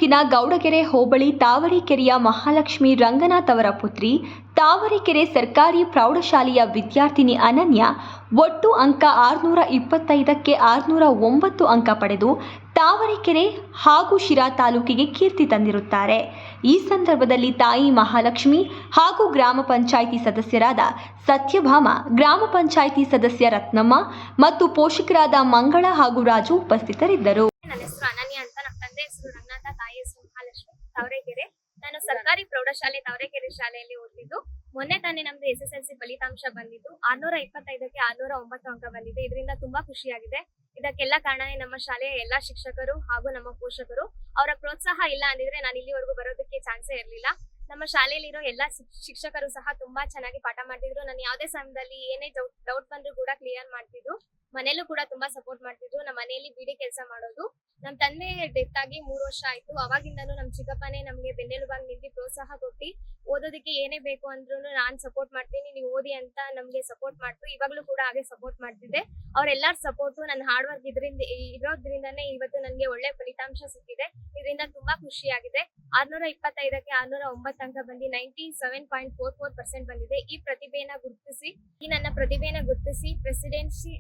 ತಾಲೂಕಿನ ಗೌಡಗೆರೆ ಹೋಬಳಿ ತಾವರೆಕೆರೆಯ ಮಹಾಲಕ್ಷ್ಮಿ ರಂಗನಾಥ್ ಅವರ ಪುತ್ರಿ, ತಾವರೆಕೆರೆ ಸರ್ಕಾರಿ ಪ್ರೌಢಶಾಲೆಯ ವಿದ್ಯಾರ್ಥಿನಿ ಅನನ್ಯ ಒಟ್ಟು ಅಂಕ 625ಕ್ಕೆ 609 ಅಂಕ ಪಡೆದು ತಾವರೆಕೆರೆ ಹಾಗೂ ಶಿರಾ ತಾಲೂಕಿಗೆ ಕೀರ್ತಿ ತಂದಿರುತ್ತಾರೆ. ಈ ಸಂದರ್ಭದಲ್ಲಿ ತಾಯಿ ಮಹಾಲಕ್ಷ್ಮಿ ಹಾಗೂ ಗ್ರಾಮ ಪಂಚಾಯಿತಿ ಸದಸ್ಯರಾದ ಸತ್ಯಭಾಮ, ಗ್ರಾಮ ಪಂಚಾಯಿತಿ ಸದಸ್ಯ ರತ್ನಮ್ಮ ಮತ್ತು ಪೋಷಕರಾದ ಮಂಗಳ ಹಾಗೂ ರಾಜು ಉಪಸ್ಥಿತರಿದ್ದರು. ನನ್ನ ಹೆಸರು ಅನನ್ಯ ಅಂತ. ನಮ್ಮ ತಂದೆ ಹೆಸರು ರಂಗನಾಥ, ತಾಯಿ ಹೆಸರು ಮಹಾಲಕ್ಷ್ಮಿ. ತಾವರೆಕೆರೆ. ನಾನು ಸರ್ಕಾರಿ ಪ್ರೌಢಶಾಲೆ ತಾವರೆಕೆರೆ ಶಾಲೆಯಲ್ಲಿ ಓದಿದ್ದು. ಮೊನ್ನೆ ತಾನೇ ನಮ್ದು SSLC ಫಲಿತಾಂಶ ಬಂದಿದ್ದು. 625ಕ್ಕೆ 609 ಅಂಕ ಬಂದಿದೆ. ಇದರಿಂದ ತುಂಬಾ ಖುಷಿಯಾಗಿದೆ. ಇದಕ್ಕೆಲ್ಲ ಕಾರಣನೇ ನಮ್ಮ ಶಾಲೆಯ ಎಲ್ಲಾ ಶಿಕ್ಷಕರು ಹಾಗೂ ನಮ್ಮ ಪೋಷಕರು. ಅವರ ಪ್ರೋತ್ಸಾಹ ಇಲ್ಲ ಅಂದಿದ್ರೆ ನಾನು ಇಲ್ಲಿವರೆಗೂ ಬರೋದಕ್ಕೆ ಚಾನ್ಸೇ ಇರಲಿಲ್ಲ. ನಮ್ಮ ಶಾಲೆಯಲ್ಲಿರೋ ಎಲ್ಲಾ ಶಿಕ್ಷಕರು ಸಹ ತುಂಬಾ ಚೆನ್ನಾಗಿ ಪಾಠ ಮಾಡ್ತಿದ್ರು. ನಾನು ಯಾವುದೇ ಸಮಯದಲ್ಲಿ ಏನೇ ಡೌಟ್ ಬಂದ್ರು ಕೂಡ ಕ್ಲಿಯರ್ ಮಾಡ್ತಿದ್ರು. ಮನೇಲೂ ಕೂಡ ತುಂಬಾ ಸಪೋರ್ಟ್ ಮಾಡ್ತಿದ್ರು. ನಮ್ಮ ಮನೆಯಲ್ಲಿ ಬಿಡಿ ಕೆಲಸ ಮಾಡೋದು. ನಮ್ಮ ತಂದೆ ಡೆತ್ ಆಗಿ 3 ವರ್ಷ ಆಯ್ತು. ಅವಾಗಿಂದನೂ ನಮ್ಮ ಚಿಕ್ಕಪ್ಪನೇ ನಮ್ಗೆ ಬೆನ್ನೆಲುಬಾಗಿ ನಿಂತು ಪ್ರೋತ್ಸಾಹ ಕೊಟ್ಟು ಓದೋದಕ್ಕೆ ಏನೇ ಬೇಕು ಅಂದ್ರೂ ನಾನ್ ಸಪೋರ್ಟ್ ಮಾಡ್ತೀನಿ, ನೀವು ಓದಿ ಅಂತ ನಮ್ಗೆ ಸಪೋರ್ಟ್ ಮಾಡ್ತು. ಇವಾಗ್ಲೂ ಕೂಡ ಹಾಗೆ ಸಪೋರ್ಟ್ ಮಾಡ್ತಿದ್ದೆ. ಅವ್ರೆಲ್ಲಾರ ಸಪೋರ್ಟು, ನನ್ನ ಹಾರ್ಡ್ ವರ್ಕ್ ಇರೋದ್ರಿಂದಾನೇ ಇವತ್ತು ನನಗೆ ಒಳ್ಳೆ ಫಲಿತಾಂಶ ಸಿಕ್ಕಿದೆ. ಇದರಿಂದ ತುಂಬಾ ಖುಷಿಯಾಗಿದೆ. 625ಕ್ಕೆ 609 ಅಂಕ ಬಂದು 97.44% ಬಂದಿದೆ. ನನ್ನ ಪ್ರತಿಭೆಯನ್ನ ಗುರುತಿಸಿ ಪ್ರೆಸಿಡೆನ್ಸಿ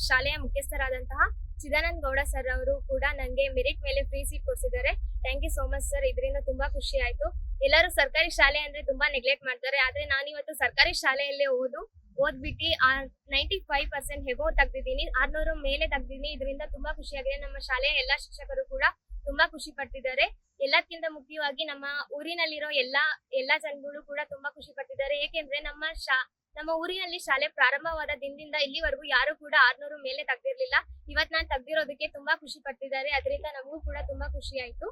ಶಾಲೆಯ ಮುಖ್ಯಸ್ಥರಾದಂತಹ ಚಿದಾನಂದ ಗೌಡ ಸರ್ ಅವರು ಕೂಡ ನನಗೆ ಮೆರಿಟ್ ಮೇಲೆ ಫ್ರೀ ಸೀಟ್ ಕೊಡಿಸಿದ್ದಾರೆ. Thank you so much sir. ಇದರಿಂದ ತುಂಬಾ ಖುಷಿ ಆಯ್ತು. ಎಲ್ಲರೂ ಸರ್ಕಾರಿ ಶಾಲೆ ಅಂದ್ರೆ ತುಂಬಾ ನೆಗ್ಲೆಕ್ಟ್ ಮಾಡ್ತಾರೆ. ಆದ್ರೆ ನಾನು ಇವತ್ತು ಸರ್ಕಾರಿ ಶಾಲೆಯಲ್ಲೇ ಓದ್ಬಿಟ್ಟು 95% ಹೆಬೋ ತೆಗ್ದಿದ್ದೀನಿ. 600 ಮೇಲೆ ತೆಗ್ದಿದ್ದೀನಿ. ಇದರಿಂದ ತುಂಬಾ ಖುಷಿಯಾಗಿದೆ. ನಮ್ಮ ಶಾಲೆಯ ಎಲ್ಲಾ ಶಿಕ್ಷಕರು ಕೂಡ ತುಂಬಾ ಖುಷಿ ಪಡ್ತಿದ್ದಾರೆ. ಎಲ್ಲಕ್ಕಿಂತ ಮುಖ್ಯವಾಗಿ ನಮ್ಮ ಊರಿನಲ್ಲಿರೋ ಎಲ್ಲಾ ಜನಗಳು ಕೂಡ ತುಂಬಾ ಖುಷಿ ಪಡ್ತಿದ್ದಾರೆ. ಏಕೆಂದ್ರೆ ನಮ್ಮ ಊರಿನಲ್ಲಿ ಶಾಲೆ ಪ್ರಾರಂಭವಾದ ದಿನದಿಂದ ಇಲ್ಲಿವರೆಗೂ ಯಾರು ಕೂಡ 600 ಮೇಲೆ ತೆಗ್ದಿರ್ಲಿಲ್ಲ. ಇವತ್ತು ನಾನು ತೆಗ್ದಿರೋದಕ್ಕೆ ತುಂಬಾ ಖುಷಿ ಪಡ್ತಿದ್ದಾರೆ. ಅದರಿಂದ ನಮಗೂ ಕೂಡ ತುಂಬಾ ಖುಷಿ ಆಯ್ತು.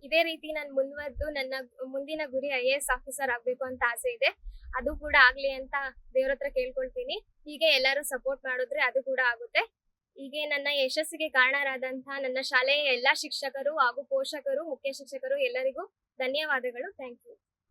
ಇದೇ ರೀತಿ ನಾನು ಮುಂದುವರೆದು ನನ್ನ ಮುಂದಿನ ಗುರಿ IAS ಆಫೀಸರ್ ಆಗ್ಬೇಕು ಅಂತ ಆಸೆ ಇದೆ. ಅದು ಕೂಡ ಆಗ್ಲಿ ಅಂತ ದೇವ್ರ ಹತ್ರ ಕೇಳ್ಕೊಳ್ತೀನಿ. ಹೀಗೆ ಎಲ್ಲರೂ ಸಪೋರ್ಟ್ ಮಾಡಿದ್ರೆ ಅದು ಕೂಡ ಆಗುತ್ತೆ. ಹೀಗೆ ನನ್ನ ಯಶಸ್ಸಿಗೆ ಕಾರಣರಾದಂತಹ ನನ್ನ ಶಾಲೆಯ ಎಲ್ಲಾ ಶಿಕ್ಷಕರು ಹಾಗೂ ಪೋಷಕರು, ಮುಖ್ಯ ಶಿಕ್ಷಕರು ಎಲ್ಲರಿಗೂ ಧನ್ಯವಾದಗಳು. Thank you.